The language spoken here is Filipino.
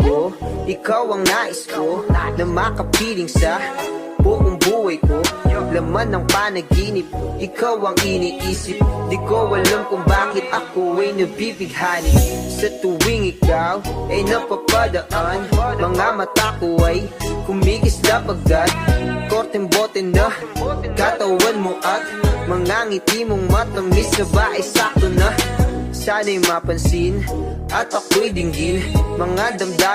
ko. Ikaw ang nais ko na makapiling sa buong buhay ko. Laman ng panaginip, ikaw ang iniisip. Di ko alam kung bakit ako ay nabibighani. Sa tuwing ikaw ay napapadaan, mga mata ko ay kumikislap agad. Korteng bote na katawan mo at mga ngiti mong matamis na ba ay sakto na. Sana'y mapansin at ako'y dinggin mga damdamin